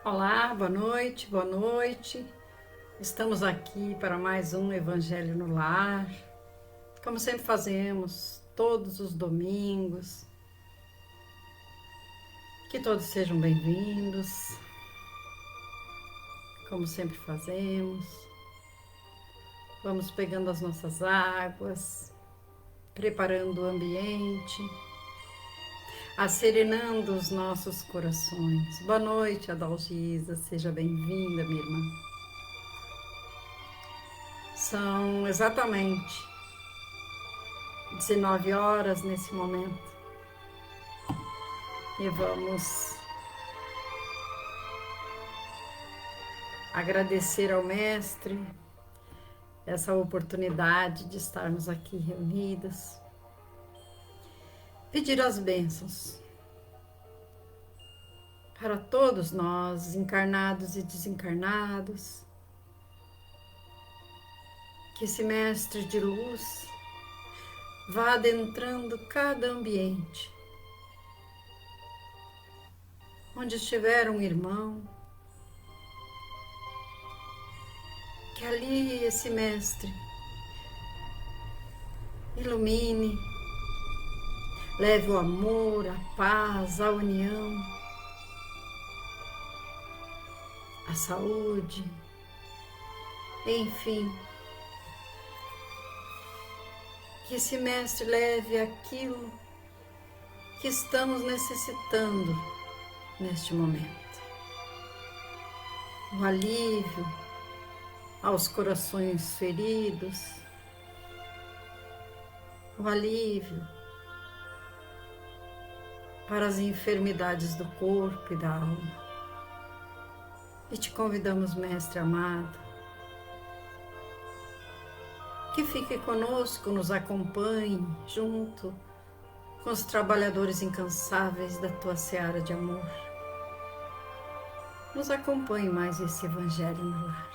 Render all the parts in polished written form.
Olá, boa noite, boa noite. Estamos aqui para mais um Evangelho no Lar, como sempre fazemos, todos os domingos. Que todos sejam bem-vindos, como sempre fazemos. Vamos pegando as nossas águas, preparando o ambiente, acerenando os nossos corações. Boa noite, Adalgisa, seja bem-vinda, minha irmã. São exatamente 19 horas nesse momento e vamos agradecer ao Mestre essa oportunidade de estarmos aqui reunidas, pedir as bênçãos para todos nós, encarnados e desencarnados, que esse Mestre de luz vá adentrando cada ambiente, onde estiver um irmão, que ali esse Mestre ilumine, leve o amor, a paz, a união, a saúde, enfim, que esse Mestre leve aquilo que estamos necessitando neste momento. O alívio aos corações feridos, o alívio para as enfermidades do corpo e da alma. E te convidamos, Mestre amado, que fique conosco, nos acompanhe junto com os trabalhadores incansáveis da tua seara de amor. Nos acompanhe mais esse Evangelho no lar,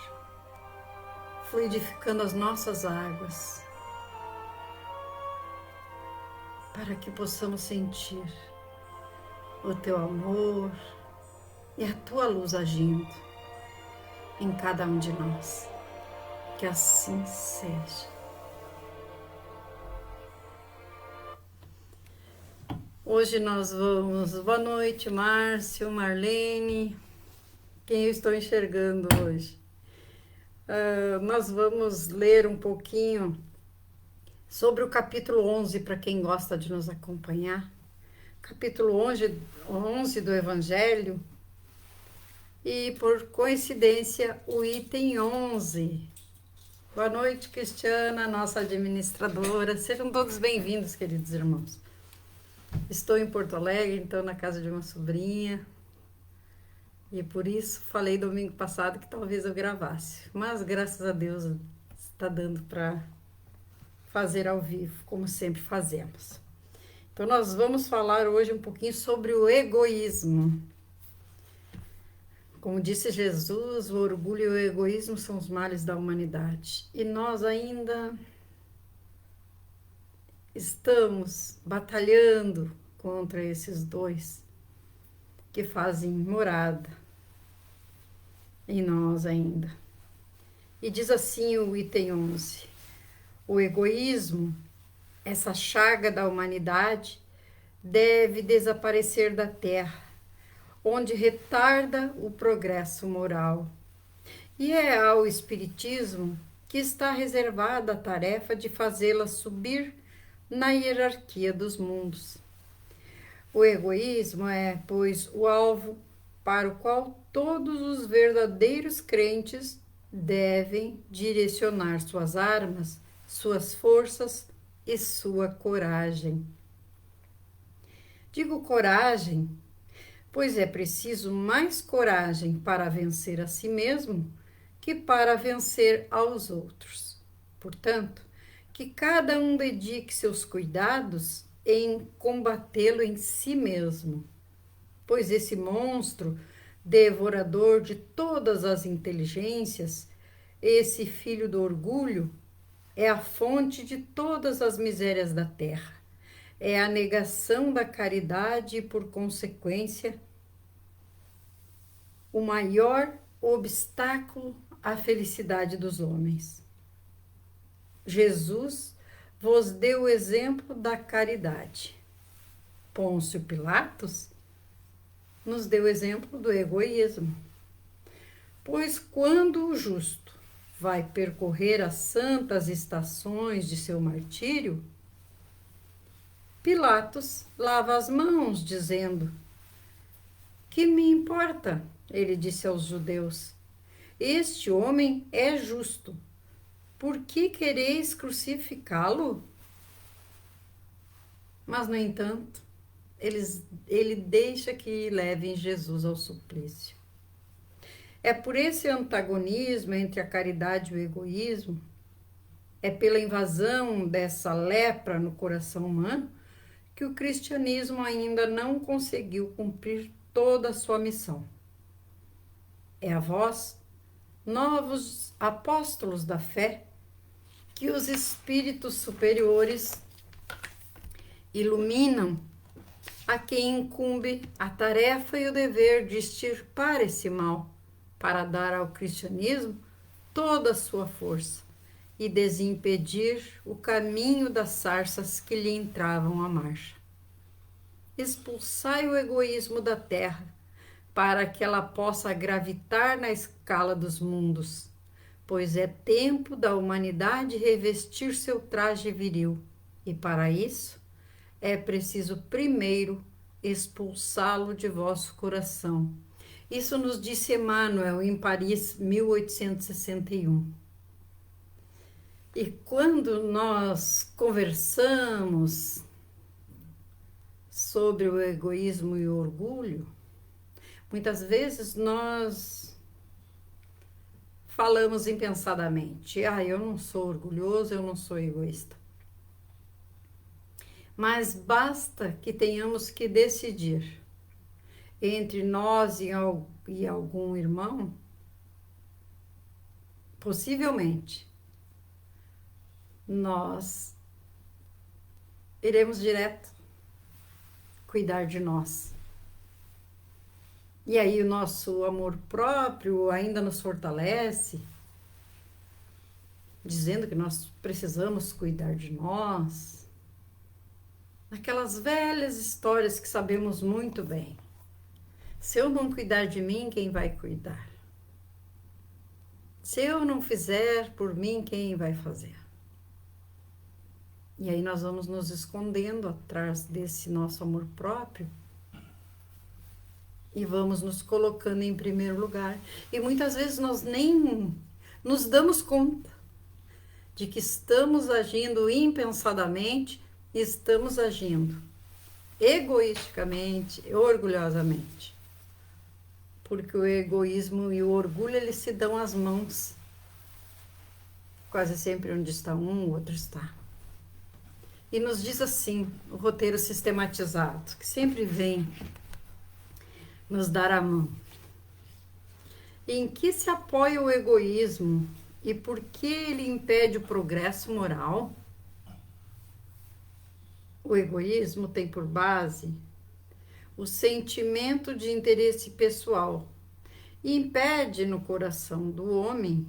fluidificando as nossas águas, para que possamos sentir o teu amor e a tua luz agindo em cada um de nós. Que assim seja. Hoje nós vamos... Boa noite, Márcio, Marlene. Quem eu estou enxergando hoje? Nós vamos ler um pouquinho sobre o capítulo 11, para quem gosta de nos acompanhar. Capítulo 11 do Evangelho. E, por coincidência, o item 11. Boa noite, Cristiana, nossa administradora. Sejam todos bem-vindos, queridos irmãos. Estou em Porto Alegre, então, na casa de uma sobrinha. E por isso falei domingo passado que talvez eu gravasse. Mas, graças a Deus, está dando para fazer ao vivo, como sempre fazemos. Então, nós vamos falar hoje um pouquinho sobre o egoísmo. Como disse Jesus, o orgulho e o egoísmo são os males da humanidade. E nós ainda estamos batalhando contra esses dois que fazem morada em nós ainda. E diz assim o item 11: o egoísmo, essa chaga da humanidade, deve desaparecer da terra, onde retarda o progresso moral. E é ao Espiritismo que está reservada a tarefa de fazê-la subir na hierarquia dos mundos. O egoísmo é, pois, o alvo para o qual todos os verdadeiros crentes devem direcionar suas armas, suas forças e sua coragem. Digo coragem, pois é preciso mais coragem para vencer a si mesmo que para vencer aos outros. Portanto, que cada um dedique seus cuidados em combatê-lo em si mesmo, pois esse monstro, devorador de todas as inteligências, esse filho do orgulho, é a fonte de todas as misérias da terra. É a negação da caridade e, por consequência, o maior obstáculo à felicidade dos homens. Jesus vos deu o exemplo da caridade. Pôncio Pilatos nos deu o exemplo do egoísmo. Pois quando o justo vai percorrer as santas estações de seu martírio, Pilatos lava as mãos, dizendo: que me importa? Ele disse aos judeus: este homem é justo. Por que quereis crucificá-lo? Mas, no entanto, ele deixa que levem Jesus ao suplício. É por esse antagonismo entre a caridade e o egoísmo, é pela invasão dessa lepra no coração humano, que o cristianismo ainda não conseguiu cumprir toda a sua missão. É a vós, novos apóstolos da fé, que os espíritos superiores iluminam a quem incumbe a tarefa e o dever de extirpar esse mal, para dar ao cristianismo toda a sua força e desimpedir o caminho das sarças que lhe entravam à marcha. Expulsai o egoísmo da terra, para que ela possa gravitar na escala dos mundos, pois é tempo da humanidade revestir seu traje viril, e para isso é preciso primeiro expulsá-lo de vosso coração. Isso nos disse Emmanuel em Paris, 1861. E quando nós conversamos sobre o egoísmo e o orgulho, muitas vezes nós falamos impensadamente: eu não sou orgulhoso, eu não sou egoísta. Mas basta que tenhamos que decidir entre nós e algum irmão, possivelmente, nós iremos direto cuidar de nós. E aí o nosso amor próprio ainda nos fortalece, dizendo que nós precisamos cuidar de nós. Aquelas velhas histórias que sabemos muito bem. Se eu não cuidar de mim, quem vai cuidar? Se eu não fizer por mim, quem vai fazer? E aí nós vamos nos escondendo atrás desse nosso amor próprio e vamos nos colocando em primeiro lugar. E muitas vezes nós nem nos damos conta de que estamos agindo impensadamente e estamos agindo egoisticamente, orgulhosamente. Porque o egoísmo e o orgulho, eles se dão as mãos. Quase sempre onde está um, o outro está. E nos diz assim, o roteiro sistematizado, que sempre vem nos dar a mão. Em que se apoia o egoísmo e por que ele impede o progresso moral? O egoísmo tem por base o sentimento de interesse pessoal e impede no coração do homem,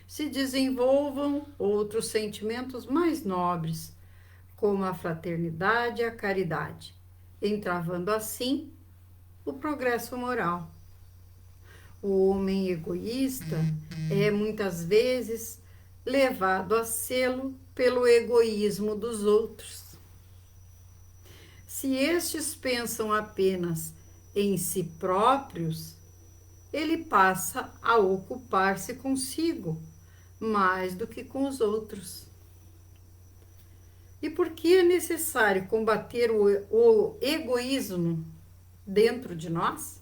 se desenvolvam outros sentimentos mais nobres, como a fraternidade e a caridade, entravando assim o progresso moral. O homem egoísta é muitas vezes levado a sê-lo pelo egoísmo dos outros. Se estes pensam apenas em si próprios, ele passa a ocupar-se consigo mais do que com os outros. E por que é necessário combater o egoísmo dentro de nós?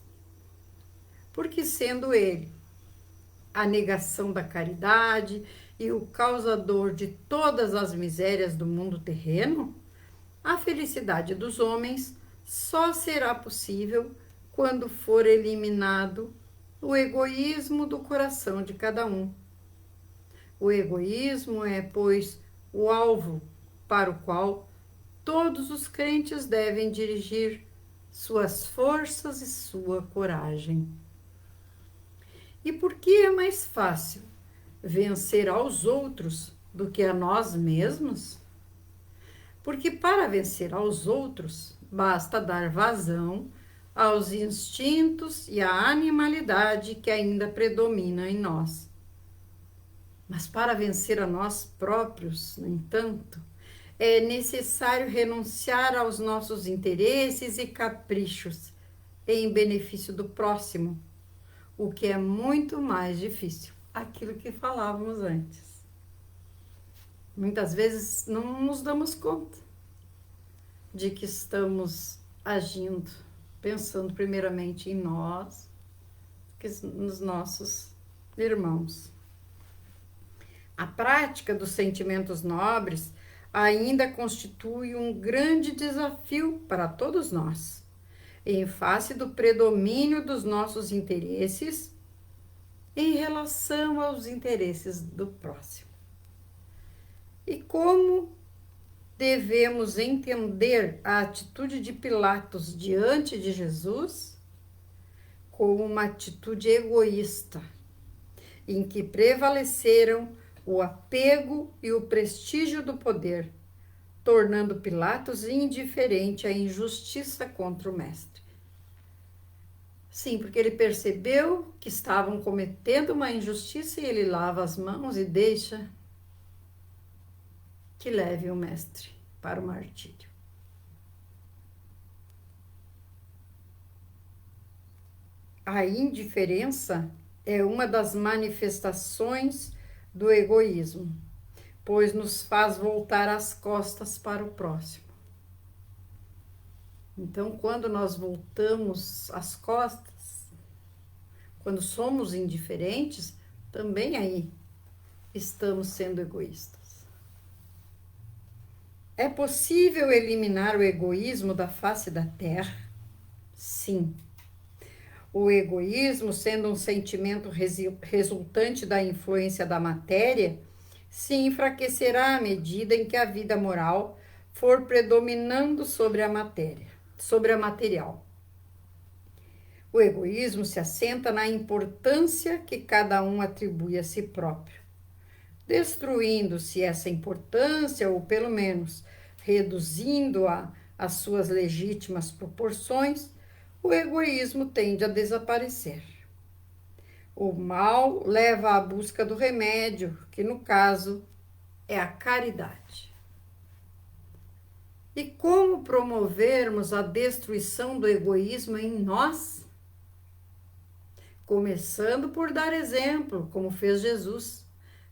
Porque, sendo ele a negação da caridade e o causador de todas as misérias do mundo terreno, a felicidade dos homens só será possível quando for eliminado o egoísmo do coração de cada um. O egoísmo é, pois, o alvo para o qual todos os crentes devem dirigir suas forças e sua coragem. E por que é mais fácil vencer aos outros do que a nós mesmos? Porque para vencer aos outros, basta dar vazão aos instintos e à animalidade que ainda predomina em nós. Mas para vencer a nós próprios, no entanto, é necessário renunciar aos nossos interesses e caprichos em benefício do próximo, o que é muito mais difícil. Aquilo que falávamos antes. Muitas vezes não nos damos conta de que estamos agindo, pensando primeiramente em nós, nos nossos irmãos. A prática dos sentimentos nobres ainda constitui um grande desafio para todos nós, em face do predomínio dos nossos interesses em relação aos interesses do próximo. E como devemos entender a atitude de Pilatos diante de Jesus? Como uma atitude egoísta, em que prevaleceram o apego e o prestígio do poder, tornando Pilatos indiferente à injustiça contra o mestre. Sim, porque ele percebeu que estavam cometendo uma injustiça e ele lava as mãos e deixa que leve o mestre para o martírio. A indiferença é uma das manifestações do egoísmo, pois nos faz voltar as costas para o próximo. Então, quando nós voltamos as costas, quando somos indiferentes, também aí estamos sendo egoístas. É possível eliminar o egoísmo da face da terra? Sim. O egoísmo, sendo um sentimento resultante da influência da matéria, se enfraquecerá à medida em que a vida moral for predominando sobre a matéria, sobre a material. O egoísmo se assenta na importância que cada um atribui a si próprio. Destruindo-se essa importância, ou pelo menos reduzindo-a às suas legítimas proporções, o egoísmo tende a desaparecer. O mal leva à busca do remédio, que no caso é a caridade. E como promovermos a destruição do egoísmo em nós? Começando por dar exemplo, como fez Jesus,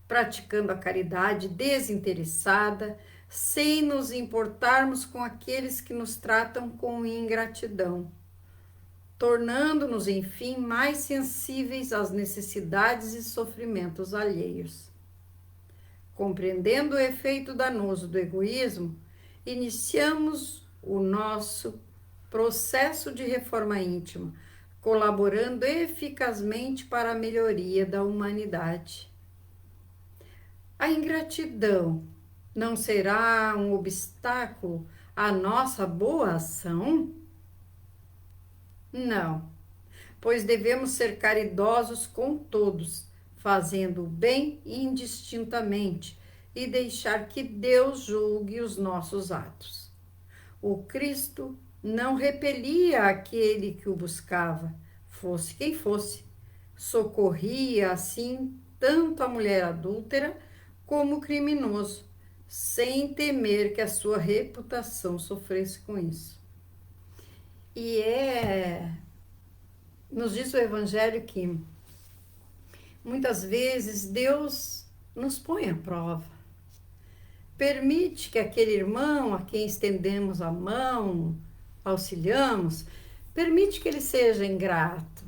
praticando a caridade desinteressada, sem nos importarmos com aqueles que nos tratam com ingratidão, tornando-nos, enfim, mais sensíveis às necessidades e sofrimentos alheios. Compreendendo o efeito danoso do egoísmo, iniciamos o nosso processo de reforma íntima, colaborando eficazmente para a melhoria da humanidade. A ingratidão não será um obstáculo à nossa boa ação? Não, pois devemos ser caridosos com todos, fazendo o bem indistintamente e deixar que Deus julgue os nossos atos. O Cristo não repelia aquele que o buscava, fosse quem fosse. Socorria, assim, tanto a mulher adúltera como o criminoso, sem temer que a sua reputação sofresse com isso. E nos diz o Evangelho que muitas vezes Deus nos põe à prova. Permite que aquele irmão a quem estendemos a mão, auxiliamos, permite que ele seja ingrato,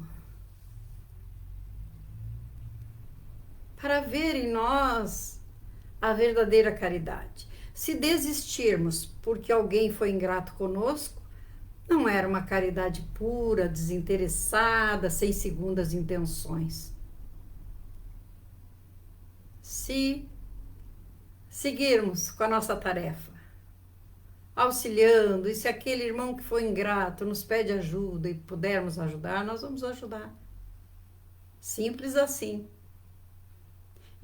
para ver em nós a verdadeira caridade. Se desistirmos porque alguém foi ingrato conosco, não era uma caridade pura, desinteressada, sem segundas intenções. Se seguirmos com a nossa tarefa, auxiliando, e se aquele irmão que foi ingrato nos pede ajuda e pudermos ajudar, nós vamos ajudar. Simples assim.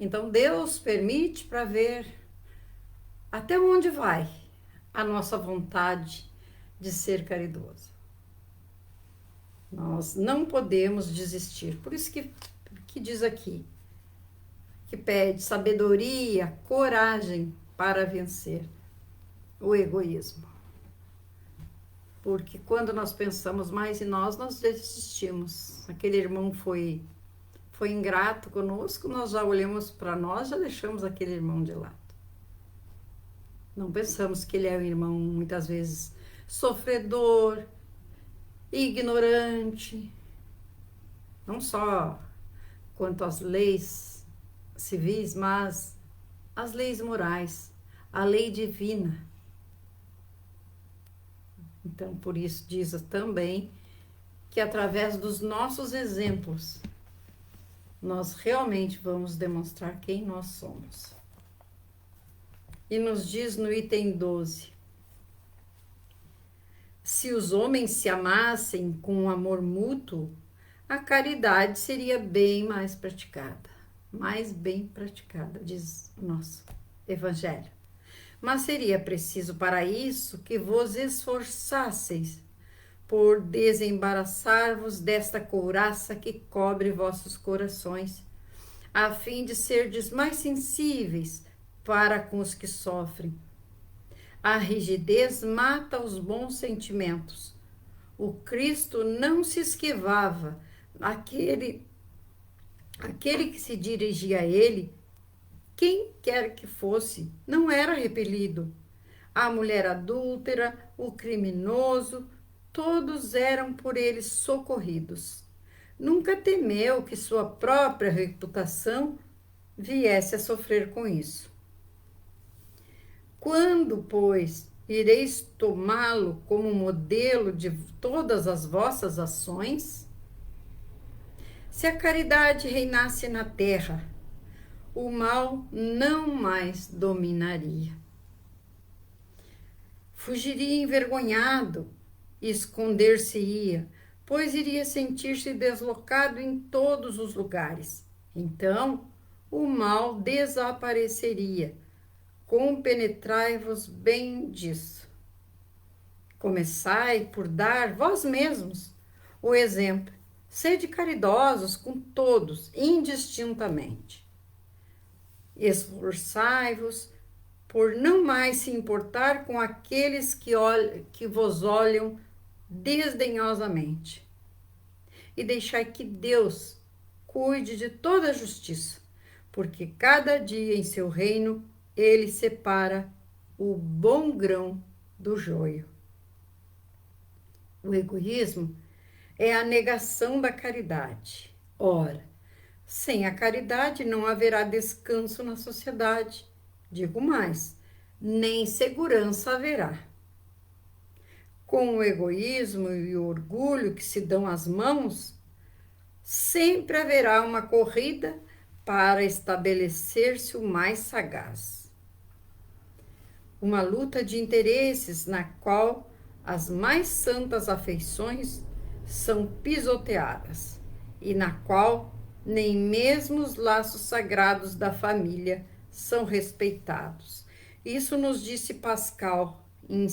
Então Deus permite para ver até onde vai a nossa vontade de ser caridoso. Nós não podemos desistir. Por isso que diz aqui, que pede sabedoria, coragem para vencer o egoísmo. Porque quando nós pensamos mais em nós desistimos. Aquele irmão foi ingrato conosco, nós já olhamos para nós, já deixamos aquele irmão de lado. Não pensamos que ele é um irmão, muitas vezes, sofredor, ignorante, não só quanto às leis civis, mas as leis morais, a lei divina. Então, por isso diz também que através dos nossos exemplos, nós realmente vamos demonstrar quem nós somos. E nos diz no item 12, se os homens se amassem com um amor mútuo, a caridade seria bem mais praticada, diz o nosso Evangelho. Mas seria preciso para isso que vos esforçasseis por desembaraçar-vos desta couraça que cobre vossos corações, a fim de serdes mais sensíveis para com os que sofrem. A rigidez mata os bons sentimentos. O Cristo não se esquivava, aquele que se dirigia a ele, quem quer que fosse, não era repelido. A mulher adúltera, o criminoso, todos eram por ele socorridos. Nunca temeu que sua própria reputação viesse a sofrer com isso. Quando, pois, ireis tomá-lo como modelo de todas as vossas ações? Se a caridade reinasse na terra, o mal não mais dominaria. Fugiria envergonhado e esconder-se-ia, pois iria sentir-se deslocado em todos os lugares. Então, o mal desapareceria. Compenetrai-vos bem disso. Começai por dar vós mesmos o exemplo. Sede caridosos com todos, indistintamente. Esforçai-vos por não mais se importar com aqueles que vos olham desdenhosamente. E deixai que Deus cuide de toda a justiça, porque cada dia em seu reino ele separa o bom grão do joio. O egoísmo é a negação da caridade. Ora, sem a caridade não haverá descanso na sociedade. Digo mais, nem segurança haverá. Com o egoísmo e o orgulho que se dão as mãos, sempre haverá uma corrida para estabelecer-se o mais sagaz. Uma luta de interesses na qual as mais santas afeições são pisoteadas e na qual nem mesmo os laços sagrados da família são respeitados. Isso nos disse Pascal em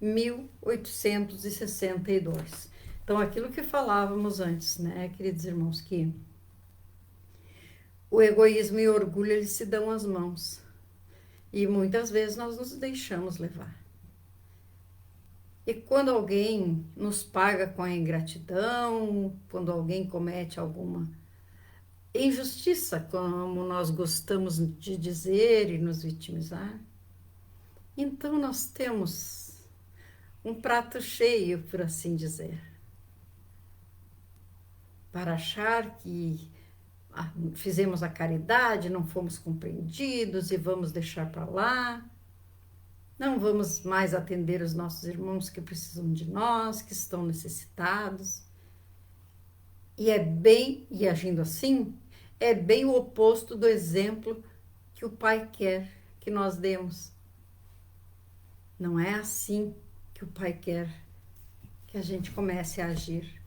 1862. Então, aquilo que falávamos antes, né, queridos irmãos, que o egoísmo e o orgulho, eles se dão as mãos. E muitas vezes nós nos deixamos levar. E quando alguém nos paga com a ingratidão, quando alguém comete alguma injustiça, como nós gostamos de dizer e nos vitimizar, então nós temos um prato cheio, por assim dizer, para achar que fizemos a caridade, não fomos compreendidos e vamos deixar para lá. Não vamos mais atender os nossos irmãos que precisam de nós, que estão necessitados. E agindo assim, é bem o oposto do exemplo que o Pai quer que nós demos. Não é assim que o Pai quer que a gente comece a agir.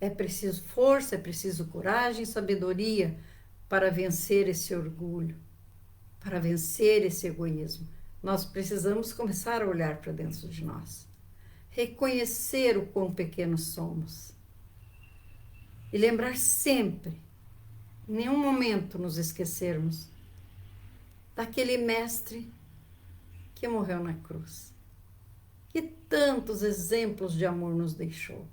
É preciso força, é preciso coragem, sabedoria para vencer esse orgulho, para vencer esse egoísmo. Nós precisamos começar a olhar para dentro de nós, reconhecer o quão pequenos somos e lembrar sempre, em nenhum momento nos esquecermos daquele mestre que morreu na cruz, que tantos exemplos de amor nos deixou.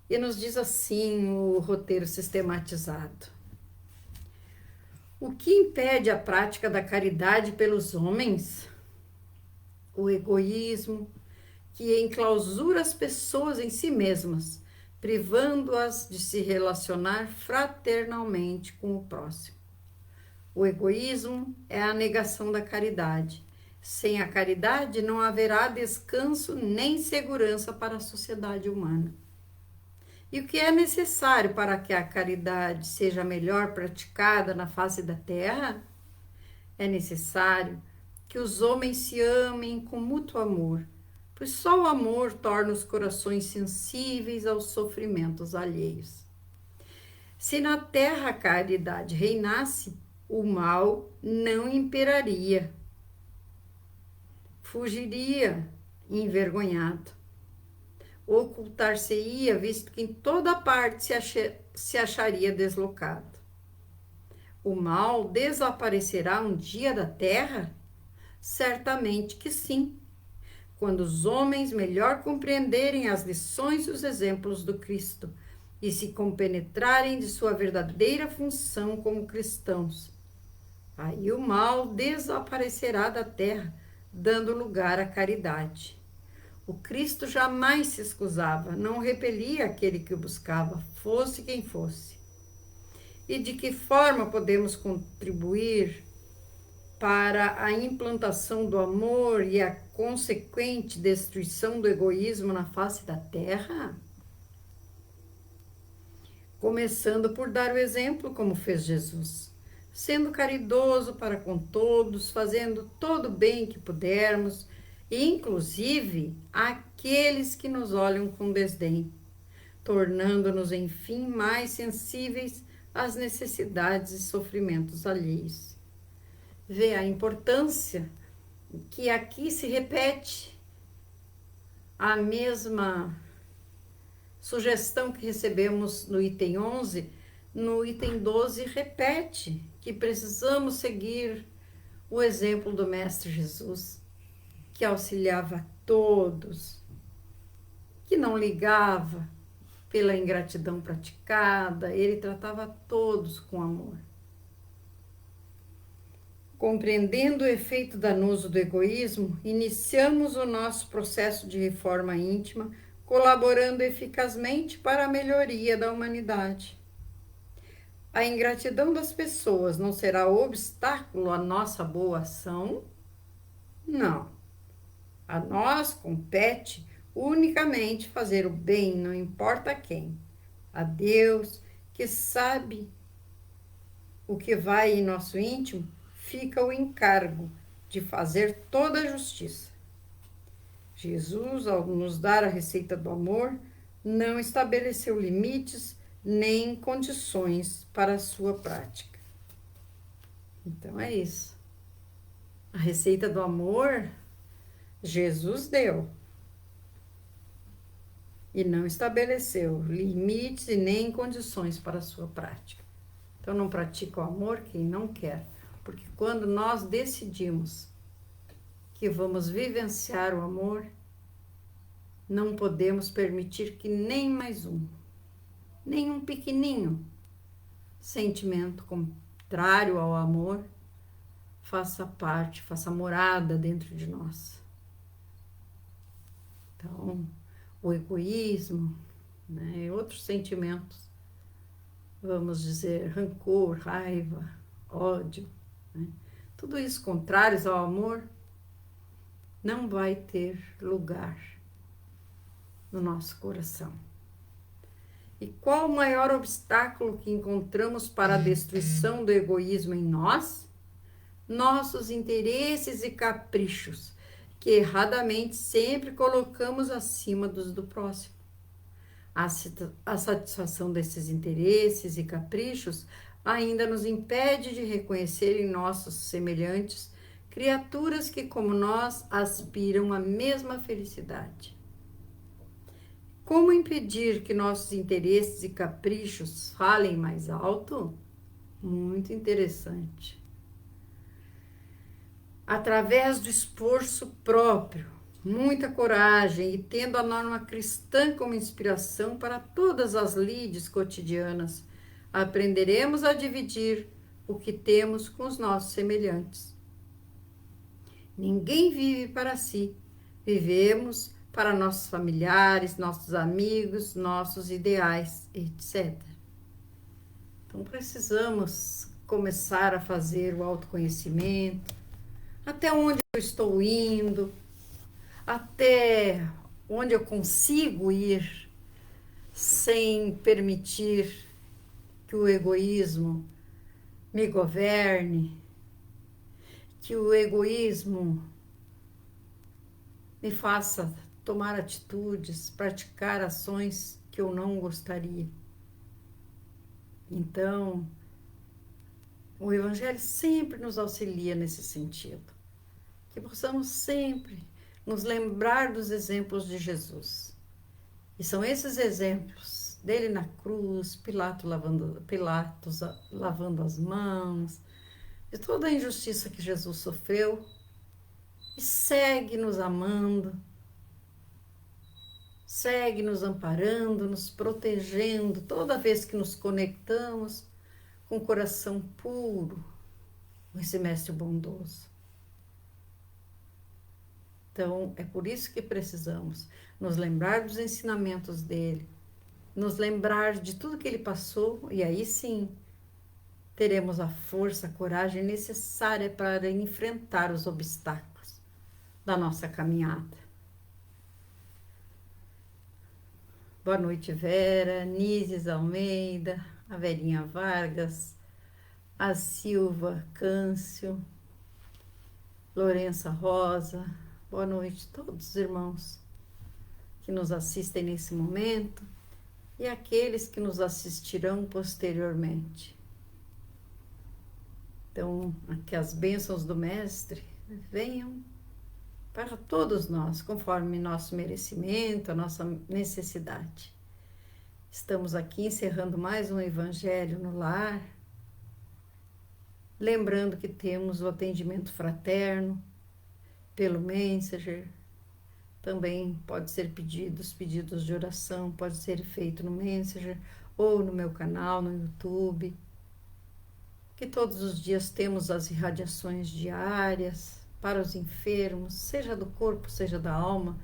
E nos diz assim o roteiro sistematizado: o que impede a prática da caridade pelos homens? O egoísmo, que enclausura as pessoas em si mesmas, privando-as de se relacionar fraternalmente com o próximo. O egoísmo é a negação da caridade. Sem a caridade não haverá descanso nem segurança para a sociedade humana. E o que é necessário para que a caridade seja melhor praticada na face da terra? É necessário que os homens se amem com mútuo amor, pois só o amor torna os corações sensíveis aos sofrimentos alheios. Se na terra a caridade reinasse, o mal não imperaria, fugiria envergonhado, ocultar-se-ia, visto que em toda parte se acharia deslocado. O mal desaparecerá um dia da terra? Certamente que sim, quando os homens melhor compreenderem as lições e os exemplos do Cristo e se compenetrarem de sua verdadeira função como cristãos. Aí o mal desaparecerá da terra, dando lugar à caridade. O Cristo jamais se excusava, não repelia aquele que o buscava, fosse quem fosse. E de que forma podemos contribuir para a implantação do amor e a consequente destruição do egoísmo na face da terra? Começando por dar o exemplo como fez Jesus, sendo caridoso para com todos, fazendo todo o bem que pudermos, inclusive aqueles que nos olham com desdém, tornando-nos, enfim, mais sensíveis às necessidades e sofrimentos alheios. Vê a importância que aqui se repete a mesma sugestão que recebemos no item 11, no item 12 repete que precisamos seguir o exemplo do Mestre Jesus, que auxiliava a todos, que não ligava pela ingratidão praticada, ele tratava a todos com amor. Compreendendo o efeito danoso do egoísmo, iniciamos o nosso processo de reforma íntima, colaborando eficazmente para a melhoria da humanidade. A ingratidão das pessoas não será obstáculo à nossa boa ação? Não. A nós compete unicamente fazer o bem, não importa a quem. A Deus, que sabe o que vai em nosso íntimo, fica o encargo de fazer toda a justiça. Jesus, ao nos dar a receita do amor, não estabeleceu limites nem condições para a sua prática. Então é isso. A receita do amor, Jesus deu. E não estabeleceu limites e nem condições para a sua prática. Então não pratica o amor quem não quer. Porque quando nós decidimos que vamos vivenciar o amor, não podemos permitir que nem mais nem um pequenininho sentimento contrário ao amor faça parte, faça morada dentro de nós. Então, o egoísmo, né, e outros sentimentos, vamos dizer, rancor, raiva, ódio, né, tudo isso contrários ao amor, não vai ter lugar no nosso coração. E qual o maior obstáculo que encontramos para a destruição do egoísmo em nós? nossos interesses e caprichos, que erradamente sempre colocamos acima dos do próximo. A satisfação desses interesses e caprichos ainda nos impede de reconhecer em nossos semelhantes criaturas que, como nós, aspiram à mesma felicidade. Como impedir que nossos interesses e caprichos falem mais alto? Muito interessante. Através do esforço próprio, muita coragem e tendo a norma cristã como inspiração para todas as lides cotidianas, aprenderemos a dividir o que temos com os nossos semelhantes. Ninguém vive para si, vivemos para nossos familiares, nossos amigos, nossos ideais, etc. Então precisamos começar a fazer o autoconhecimento, até onde eu estou indo, até onde eu consigo ir sem permitir que o egoísmo me governe, que o egoísmo me faça tomar atitudes, praticar ações que eu não gostaria. Então, o Evangelho sempre nos auxilia nesse sentido, que possamos sempre nos lembrar dos exemplos de Jesus. E são esses exemplos dele na cruz, Pilatos lavando as mãos, de toda a injustiça que Jesus sofreu, e segue nos amando, segue nos amparando, nos protegendo, toda vez que nos conectamos com o coração puro, com esse mestre bondoso. Então, é por isso que precisamos nos lembrar dos ensinamentos dele, nos lembrar de tudo que ele passou, e aí sim teremos a força, a coragem necessária para enfrentar os obstáculos da nossa caminhada. Boa noite, Vera, Nísis Almeida, a Verinha Vargas, a Silva Câncio, Lourença Rosa. Boa noite a todos os irmãos que nos assistem nesse momento e aqueles que nos assistirão posteriormente. Então, que as bênçãos do Mestre venham para todos nós, conforme nosso merecimento, a nossa necessidade. Estamos aqui encerrando mais um Evangelho no Lar, lembrando que temos o atendimento fraterno pelo Messenger, também pode ser pedidos de oração, pode ser feito no Messenger ou no meu canal, no YouTube, que todos os dias temos as irradiações diárias para os enfermos, seja do corpo, seja da alma,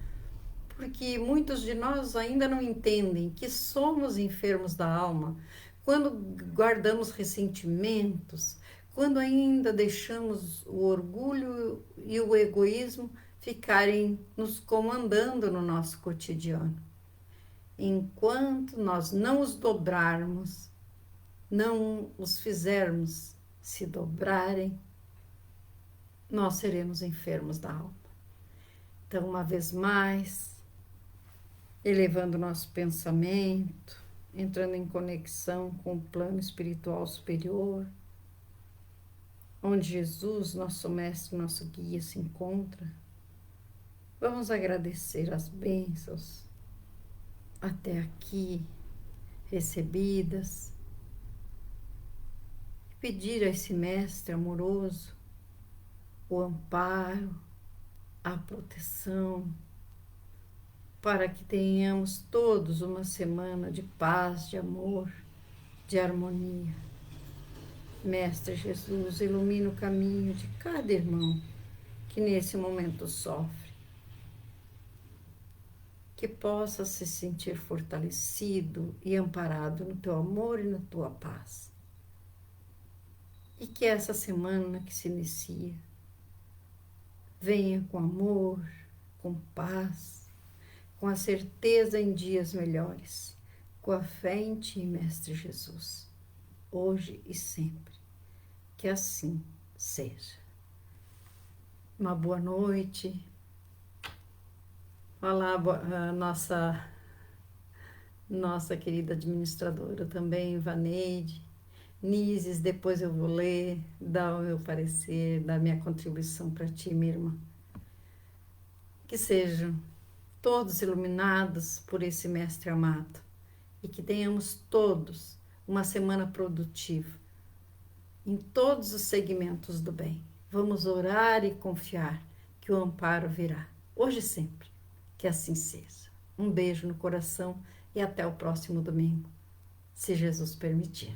porque muitos de nós ainda não entendem que somos enfermos da alma quando guardamos ressentimentos, quando ainda deixamos o orgulho e o egoísmo ficarem nos comandando no nosso cotidiano. Enquanto nós não os dobrarmos, não os fizermos se dobrarem, nós seremos enfermos da alma. Então, uma vez mais, elevando nosso pensamento, entrando em conexão com o plano espiritual superior, onde Jesus, nosso mestre, nosso guia, se encontra, vamos agradecer as bênçãos até aqui recebidas, pedir a esse mestre amoroso o amparo, a proteção, para que tenhamos todos uma semana de paz, de amor, de harmonia. Mestre Jesus, ilumina o caminho de cada irmão que nesse momento sofre, que possa se sentir fortalecido e amparado no teu amor e na tua paz. E que essa semana que se inicia venha com amor, com paz, com a certeza em dias melhores, com a fé em ti, Mestre Jesus, hoje e sempre. Que assim seja. uma boa noite. Olá, a nossa querida administradora também, Vaneide. Nises, depois eu vou ler, dar o meu parecer, dar minha contribuição para ti, minha irmã. Que sejam todos iluminados por esse Mestre amado e que tenhamos todos uma semana produtiva em todos os segmentos do bem. Vamos orar e confiar que o amparo virá, hoje e sempre. Que assim seja. Um beijo no coração e até o próximo domingo, se Jesus permitir.